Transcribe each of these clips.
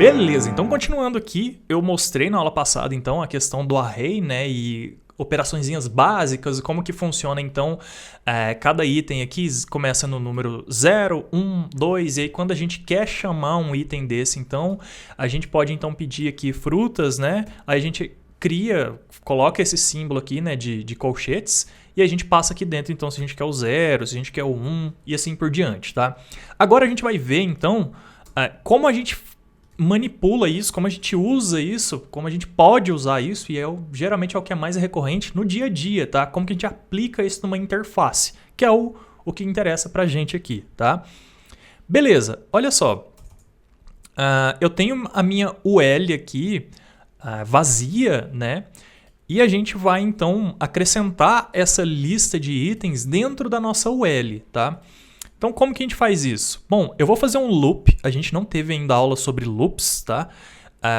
Beleza, então continuando aqui, eu mostrei na aula passada então a questão do array, né, e operaçõezinhas básicas, como que funciona então cada item aqui começa no número 0, 1, 2, e aí quando a gente quer chamar um item desse, então a gente pode então pedir aqui frutas, né, aí a gente coloca esse símbolo aqui, né, de colchetes, e a gente passa aqui dentro então se a gente quer o 0, se a gente quer o 1 e assim por diante, tá? Agora a gente vai ver então como a gente manipula isso, como a gente usa isso, como a gente pode usar isso, e geralmente é o que é mais recorrente no dia a dia, tá? Como que a gente aplica isso numa interface, que é o que interessa pra gente aqui, tá? Beleza, olha só. Eu tenho a minha UL aqui vazia, né? E a gente vai então acrescentar essa lista de itens dentro da nossa UL, tá? Então, como que a gente faz isso? Bom, eu vou fazer um loop. A gente não teve ainda aula sobre loops, tá?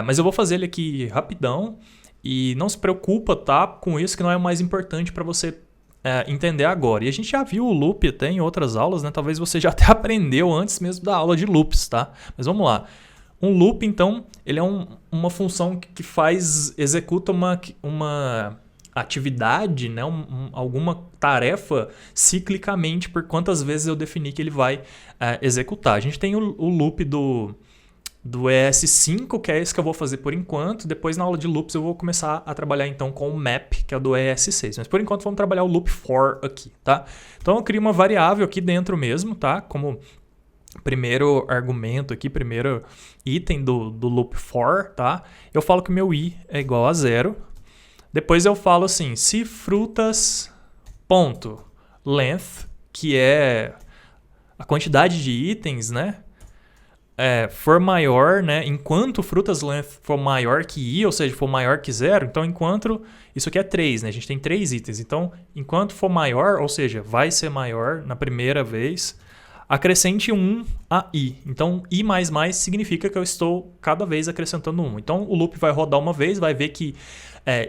Mas eu vou fazer ele aqui rapidão. E não se preocupa, tá? Com isso que não é o mais importante para você entender agora. E a gente já viu o loop até em outras aulas, né? Talvez você já até aprendeu antes mesmo da aula de loops, tá? Mas vamos lá. Um loop, então, ele é uma função que executa uma atividade, né, alguma tarefa ciclicamente por quantas vezes eu defini que ele vai executar. A gente tem o loop do ES5, que é esse que eu vou fazer por enquanto. Depois na aula de loops eu vou começar a trabalhar então com o map, que é o do ES6. Mas por enquanto vamos trabalhar o loop for aqui, tá? Então eu crio uma variável aqui dentro mesmo, tá? Como primeiro argumento aqui, primeiro item do loop for, tá? Eu falo que o meu i é igual a 0. Depois eu falo assim, se frutas ponto length, que é a quantidade de itens, né, for maior, né, enquanto frutas length for maior que i, ou seja, for maior que 0, então enquanto, isso aqui é 3, né, a gente tem 3 itens, então enquanto for maior, ou seja, vai ser maior na primeira vez, acrescente 1 a i. Então, i mais mais significa que eu estou cada vez acrescentando 1. Então, o loop vai rodar uma vez, vai ver que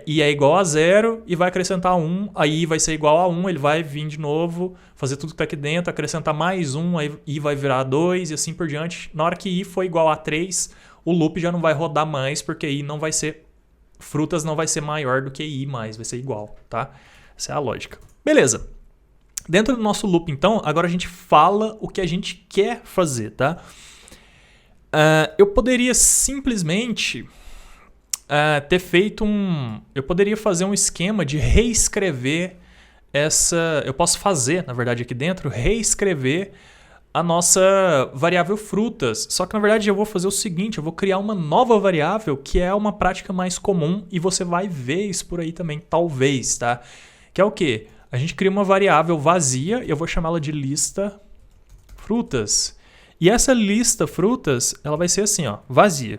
i é igual a 0 e vai acrescentar 1. Aí i vai ser igual a 1, ele vai vir de novo, fazer tudo que está aqui dentro, acrescentar mais 1, aí i vai virar 2 e assim por diante. Na hora que i for igual a 3, o loop já não vai rodar mais, porque i não vai ser... Frutas não vai ser maior do que i mais, vai ser igual, tá? Essa é a lógica. Beleza. Dentro do nosso loop, então, agora a gente fala o que a gente quer fazer, tá? Eu poderia simplesmente ter feito eu poderia fazer um esquema de reescrever essa... Eu posso fazer, na verdade, aqui dentro, reescrever a nossa variável frutas. Só que, na verdade, eu vou fazer o seguinte, eu vou criar uma nova variável, que é uma prática mais comum, e você vai ver isso por aí também, talvez, tá? Que é o quê? A gente cria uma variável vazia e eu vou chamá-la de lista frutas. E essa lista frutas, ela vai ser assim, ó, vazia.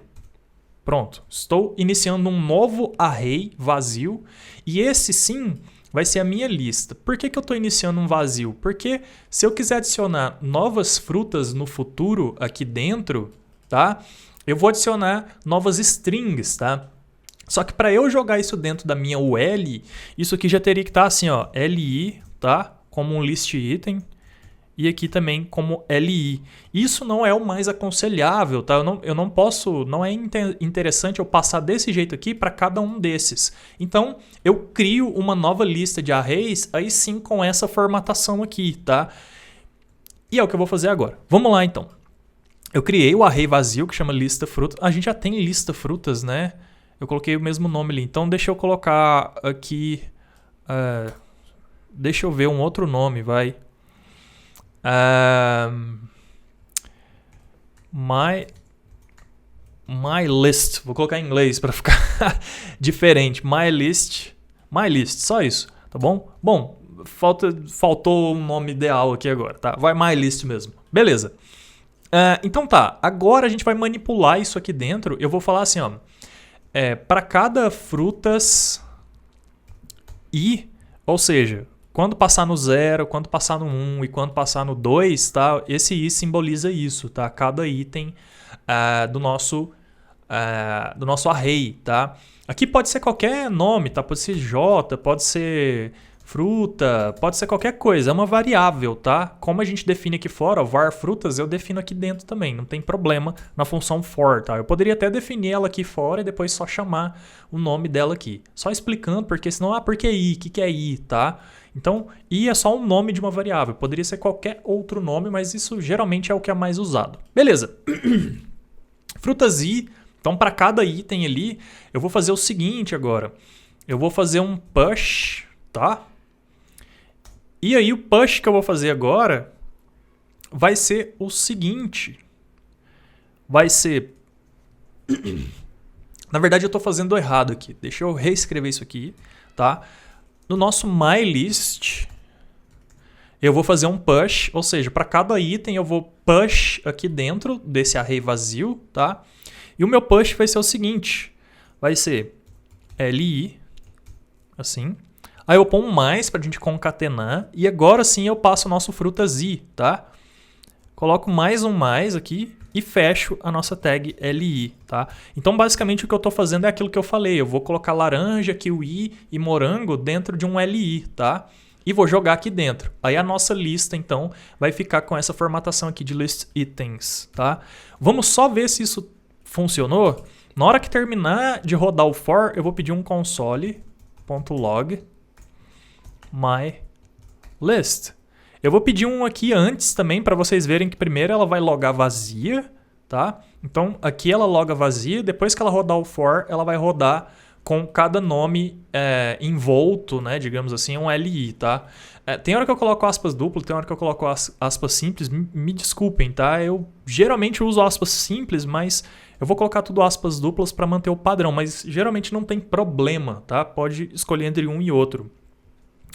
Pronto. Estou iniciando um novo array vazio e esse sim vai ser a minha lista. Por que eu estou iniciando um vazio? Porque se eu quiser adicionar novas frutas no futuro aqui dentro, tá? Eu vou adicionar novas strings, tá? Só que para eu jogar isso dentro da minha UL, isso aqui já teria que estar assim, ó, li, tá? Como um list item e aqui também como li. Isso não é o mais aconselhável, tá? Eu não posso, não é interessante eu passar desse jeito aqui para cada um desses. Então, eu crio uma nova lista de arrays, aí sim com essa formatação aqui, tá? E é o que eu vou fazer agora. Vamos lá, então. Eu criei o array vazio que chama lista frutas. A gente já tem lista frutas, né? Eu coloquei o mesmo nome ali. Então, deixa eu colocar aqui... deixa eu ver um outro nome, vai. My list. Vou colocar em inglês para ficar diferente. My list, só isso, tá bom? Bom, faltou um nome ideal aqui agora, tá? Vai my list mesmo. Beleza. Então tá, agora a gente vai manipular isso aqui dentro. Eu vou falar assim, ó. Para cada frutas i, ou seja, quando passar no 0, quando passar no 1 e quando passar no 2, tá? Esse i simboliza isso, tá? Cada item do nosso array, tá? Aqui pode ser qualquer nome, tá? Pode ser J, pode ser fruta, pode ser qualquer coisa, é uma variável, tá? Como a gente define aqui fora, var frutas, eu defino aqui dentro também, não tem problema na função for, tá? Eu poderia até definir ela aqui fora e depois só chamar o nome dela aqui. Só explicando, porque senão, por que i? O que é i, tá? Então, i é só um nome de uma variável, poderia ser qualquer outro nome, mas isso geralmente é o que é mais usado. Beleza. Frutas i, então para cada item ali, eu vou fazer o seguinte agora. Eu vou fazer um push, tá? E aí o push que eu vou fazer agora vai ser o seguinte. Vai ser... Na verdade eu estou fazendo errado aqui. Deixa eu reescrever isso aqui, tá? No nosso mylist, eu vou fazer um push, ou seja, para cada item eu vou push aqui dentro desse array vazio, tá? E o meu push vai ser o seguinte. Vai ser li, assim... Aí eu ponho um mais para a gente concatenar. E agora sim eu passo o nosso frutas i, tá? Coloco mais um mais aqui e fecho a nossa tag li, tá? Então basicamente o que eu estou fazendo é aquilo que eu falei. Eu vou colocar laranja, kiwi e morango dentro de um li, tá? E vou jogar aqui dentro. Aí a nossa lista então vai ficar com essa formatação aqui de list itens, tá? Vamos só ver se isso funcionou. Na hora que terminar de rodar o for, eu vou pedir um console.log my list. Eu vou pedir um aqui antes também para vocês verem que primeiro ela vai logar vazia, tá? Então aqui ela loga vazia, depois que ela rodar o for, ela vai rodar com cada nome envolto, né? Digamos assim, um li, tá? Tem hora que eu coloco aspas duplas, tem hora que eu coloco aspas simples, me desculpem, tá? Eu geralmente uso aspas simples, mas eu vou colocar tudo aspas duplas para manter o padrão, mas geralmente não tem problema, tá? Pode escolher entre um e outro.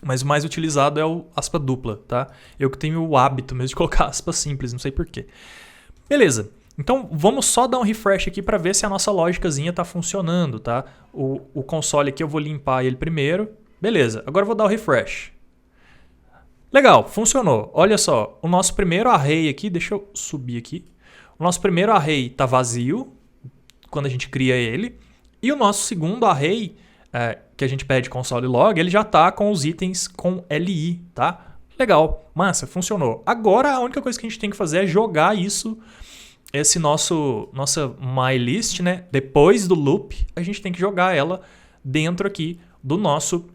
Mas o mais utilizado é o aspa dupla, tá? Eu que tenho o hábito mesmo de colocar aspas simples, não sei porquê. Beleza. Então vamos só dar um refresh aqui para ver se a nossa lógicazinha está funcionando, tá? O console aqui eu vou limpar ele primeiro. Beleza, agora eu vou dar o refresh. Legal, funcionou. Olha só, o nosso primeiro array aqui, deixa eu subir aqui. O nosso primeiro array está vazio, quando a gente cria ele. E o nosso segundo array... que a gente pede console log, ele já está com os itens com li, tá? Legal, massa, funcionou. Agora a única coisa que a gente tem que fazer é jogar isso, nossa mylist, né? Depois do loop, a gente tem que jogar ela dentro aqui do nosso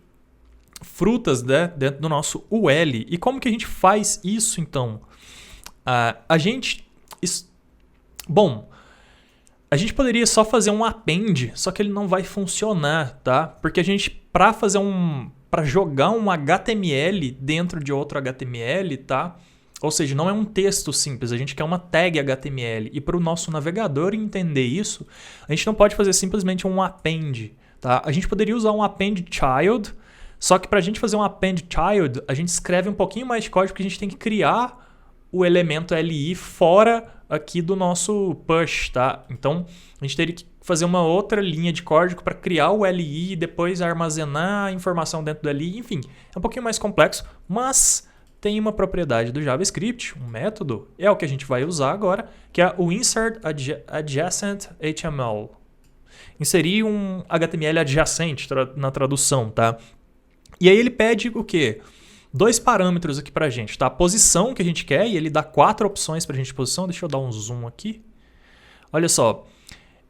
frutas, né? Dentro do nosso ul. E como que a gente faz isso, então? Bom... A gente poderia só fazer um append, só que ele não vai funcionar, tá? Porque a gente, para jogar um HTML dentro de outro HTML, tá? Ou seja, não é um texto simples, a gente quer uma tag HTML. E para o nosso navegador entender isso, a gente não pode fazer simplesmente um append, tá? A gente poderia usar um append child, só que para a gente fazer um append child, a gente escreve um pouquinho mais de código, porque a gente tem que criar o elemento li fora aqui do nosso push, tá? Então, a gente teria que fazer uma outra linha de código para criar o li e depois armazenar a informação dentro do li. Enfim, é um pouquinho mais complexo, mas tem uma propriedade do JavaScript, um método, é o que a gente vai usar agora, que é o insert adjacent HTML. Inserir um HTML adjacente na tradução, tá? E aí ele pede o quê? 2 parâmetros aqui pra gente, tá? A posição que a gente quer, e ele dá 4 opções pra gente de posição. Deixa eu dar um zoom aqui. Olha só.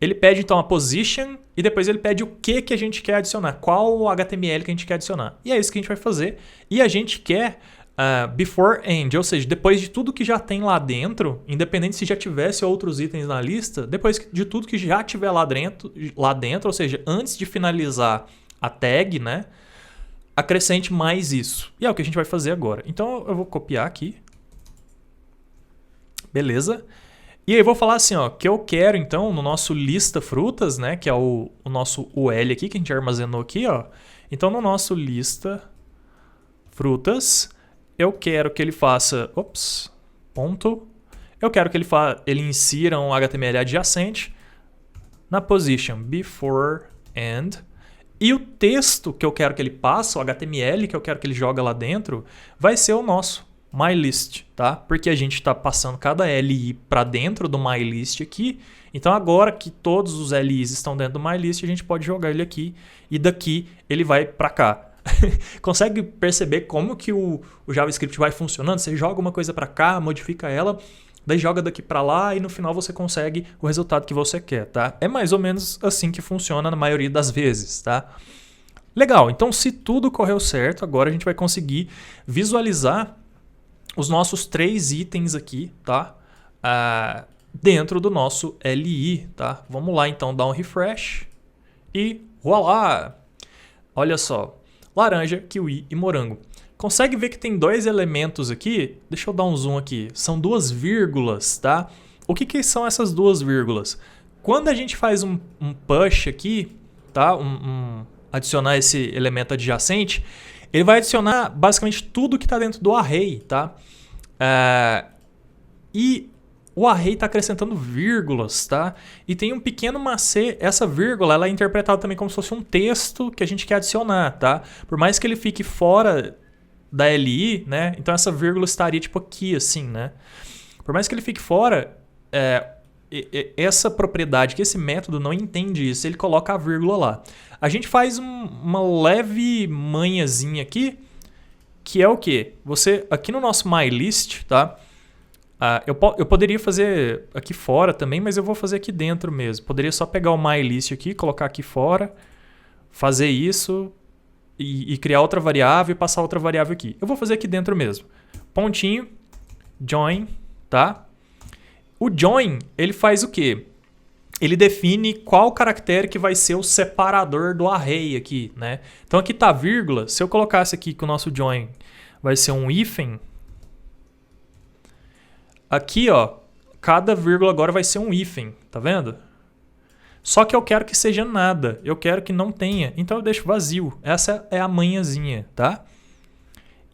Ele pede então a position e depois ele pede o que a gente quer adicionar. Qual o HTML que a gente quer adicionar. E é isso que a gente vai fazer. E a gente quer before end, ou seja, depois de tudo que já tem lá dentro, independente se já tivesse outros itens na lista, depois de tudo que já tiver lá dentro, ou seja, antes de finalizar a tag, né? Acrescente mais isso. E é o que a gente vai fazer agora. Então eu vou copiar aqui. Beleza. E aí eu vou falar assim, ó, que eu quero então no nosso lista frutas, né, que é o nosso ul aqui que a gente armazenou aqui, ó. Então no nosso lista frutas, eu quero que ele faça, ponto. Eu quero que ele insira um HTML adjacente na position before end. E o texto que eu quero que ele passe, o HTML que eu quero que ele joga lá dentro, vai ser o nosso mylist, tá? Porque a gente está passando cada li para dentro do mylist aqui. Então agora que todos os lis estão dentro do mylist, a gente pode jogar ele aqui e daqui ele vai para cá. Consegue perceber como que o JavaScript vai funcionando? Você joga uma coisa para cá, modifica ela, daí joga daqui para lá e no final você consegue o resultado que você quer, tá? É mais ou menos assim que funciona na maioria das vezes, tá? Legal, então se tudo correu certo, agora a gente vai conseguir visualizar os nossos 3 itens aqui, tá? Dentro do nosso LI, tá? Vamos lá então, dar um refresh e voilá! Olha só, laranja, kiwi e morango. Consegue ver que tem 2 elementos aqui? Deixa eu dar um zoom aqui. São 2 vírgulas, tá? O que são essas 2 vírgulas? Quando a gente faz um push aqui, tá? Adicionar esse elemento adjacente, ele vai adicionar basicamente tudo que está dentro do array, tá? E o array está acrescentando vírgulas, tá? E tem um pequeno macê, essa vírgula ela é interpretada também como se fosse um texto que a gente quer adicionar, tá? Por mais que ele fique fora da LI, né? Então essa vírgula estaria tipo aqui, assim, né? Por mais que ele fique fora, essa propriedade, que esse método não entende isso, ele coloca a vírgula lá. A gente faz uma leve manhãzinha aqui, que é o quê? Você, aqui no nosso MyList, tá? Eu poderia fazer aqui fora também, mas eu vou fazer aqui dentro mesmo. Poderia só pegar o MyList aqui, colocar aqui fora, fazer isso e criar outra variável e passar outra variável aqui. Eu vou fazer aqui dentro mesmo. Pontinho, join, tá? O join, ele faz o quê? Ele define qual caractere que vai ser o separador do array aqui, né? Então aqui tá a vírgula. Se eu colocasse aqui que o nosso join vai ser um hífen, aqui, ó, cada vírgula agora vai ser um hífen, tá vendo? Só que eu quero que seja nada, eu quero que não tenha, então eu deixo vazio. Essa é a manhãzinha, tá?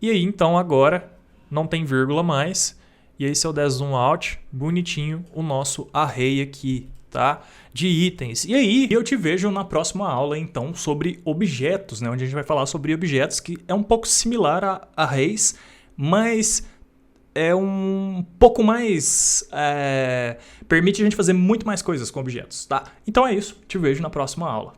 E aí, então, agora não tem vírgula mais. E aí, se eu der zoom out, bonitinho o nosso array aqui, tá? De itens. E aí, eu te vejo na próxima aula, então, sobre objetos, né? Onde a gente vai falar sobre objetos, que é um pouco similar a arrays, mas é um pouco mais... permite a gente fazer muito mais coisas com objetos, tá? Então é isso, te vejo na próxima aula.